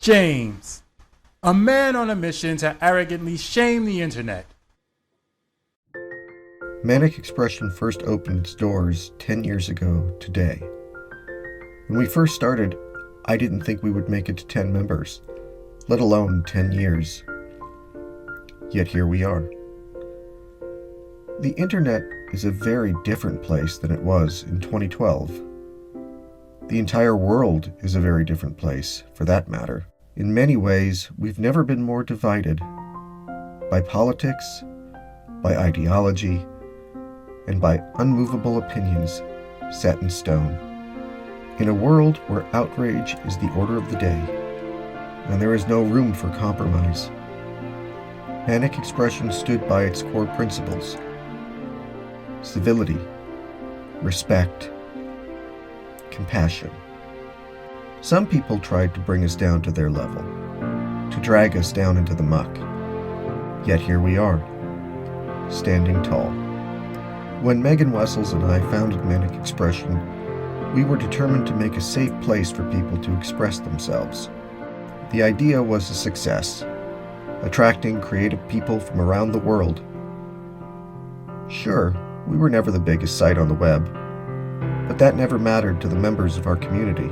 James, a man on a mission to arrogantly shame the internet. Manic Expression first opened its doors 10 years ago today. When we first started, I didn't think we would make it to 10 members, let alone 10 years. Yet here we are. The internet is a very different place than it was in 2012. The entire world is a very different place, for that matter. In many ways, we've never been more divided by politics, by ideology, and by unmovable opinions set in stone. In a world where outrage is the order of the day, and there is no room for compromise, Manic Expression stood by its core principles: civility, respect, compassion. Some people tried to bring us down to their level, to drag us down into the muck. Yet here we are, standing tall. When Megan Wessels and I founded Manic Expression, we were determined to make a safe place for people to express themselves. The idea was a success, attracting creative people from around the world. Sure, we were never the biggest site on the web, but that never mattered to the members of our community.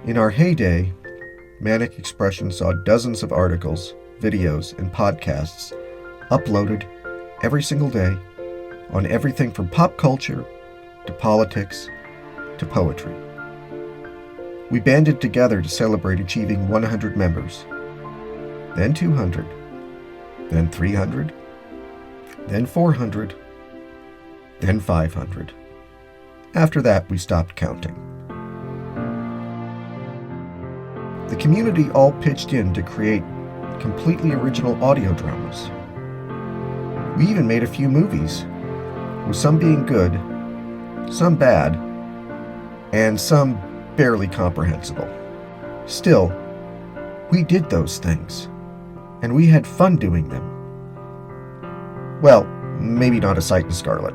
In our heyday, Manic Expression saw dozens of articles, videos, and podcasts uploaded every single day on everything from pop culture to politics to poetry. We banded together to celebrate achieving 100 members, then 200, then 300, then 400, then 500. After that, we stopped counting. The community all pitched in to create completely original audio dramas. We even made a few movies, with some being good, some bad, and some barely comprehensible. Still, we did those things, and we had fun doing them. Well, maybe not a sight in scarlet.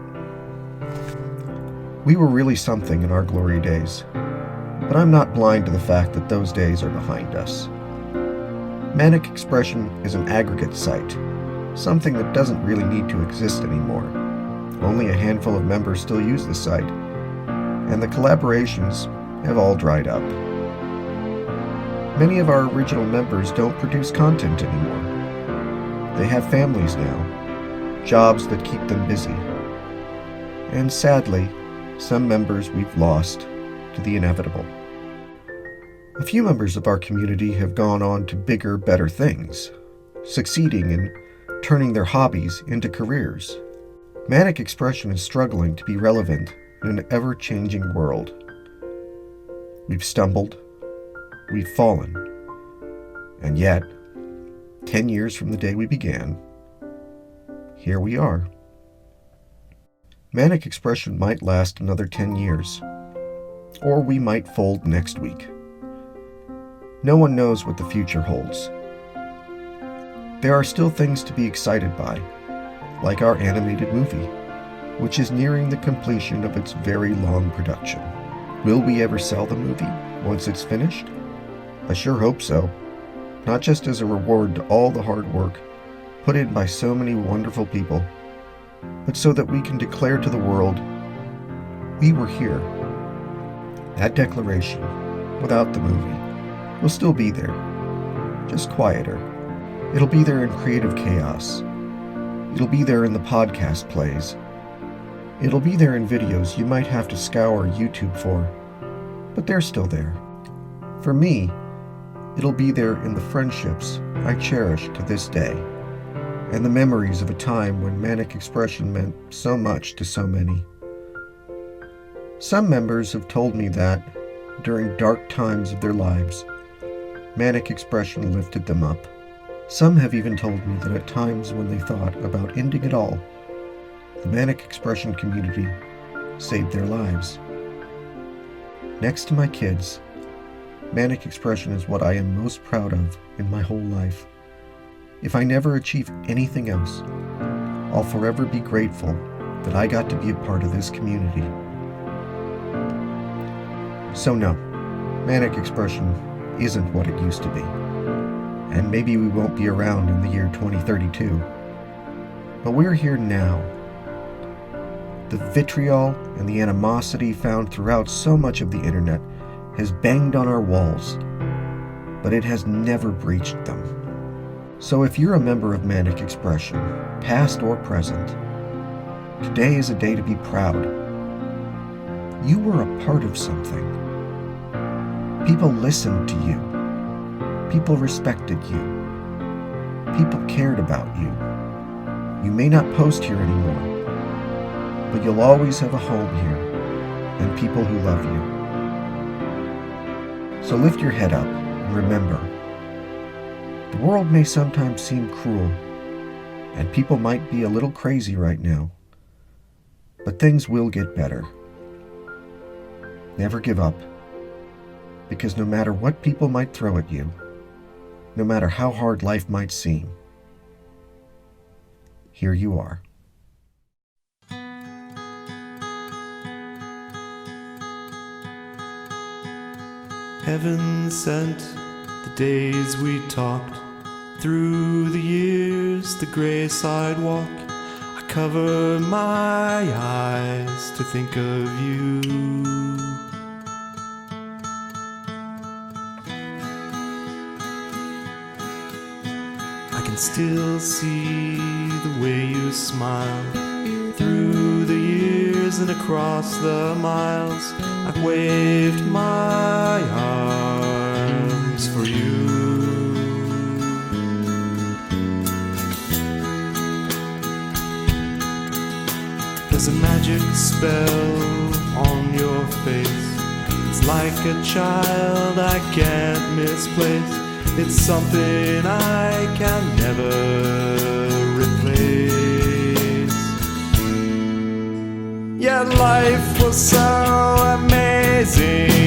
We were really something in our glory days, but I'm not blind to the fact that those days are behind us. Manic Expression is an aggregate site, something that doesn't really need to exist anymore. Only a handful of members still use the site, and the collaborations have all dried up. Many of our original members don't produce content anymore. They have families now, jobs that keep them busy. And sadly, some members we've lost to the inevitable. A few members of our community have gone on to bigger, better things, succeeding in turning their hobbies into careers. Manic Expression is struggling to be relevant in an ever-changing world. We've stumbled, we've fallen, and yet, 10 years from the day we began, here we are. Manic Expression might last another 10 years, or we might fold next week. No one knows what the future holds. There are still things to be excited by, like our animated movie, which is nearing the completion of its very long production. Will we ever sell the movie once it's finished? I sure hope so, not just as a reward to all the hard work put in by so many wonderful people, but so that we can declare to the world, we were here. That declaration, without the movie, will still be there, just quieter. It'll be there in creative chaos. It'll be there in the podcast plays. It'll be there in videos you might have to scour YouTube for, but they're still there. For me, it'll be there in the friendships I cherish to this day, and the memories of a time when Manic Expression meant so much to so many. Some members have told me that, during dark times of their lives, Manic Expression lifted them up. Some have even told me that at times when they thought about ending it all, the Manic Expression community saved their lives. Next to my kids, Manic Expression is what I am most proud of in my whole life. If I never achieve anything else, I'll forever be grateful that I got to be a part of this community. So no, Manic Expression isn't what it used to be. And maybe we won't be around in the year 2032. But we're here now. The vitriol and the animosity found throughout so much of the internet has banged on our walls, but it has never breached them. So if you're a member of Manic Expression, past or present, today is a day to be proud. You were a part of something. People listened to you. People respected you. People cared about you. You may not post here anymore, but you'll always have a home here and people who love you. So lift your head up and remember, the world may sometimes seem cruel, and people might be a little crazy right now, but things will get better. Never give up, because no matter what people might throw at you, no matter how hard life might seem, here you are. Heaven sent the days we talked. Through the years, the gray sidewalk, I cover my eyes to think of you. I can still see the way you smile. Through the years and across the miles, I've waved my arms for you. There's a magic spell on your face. It's like a child I can't misplace. It's something I can never replace. Yet life was so amazing.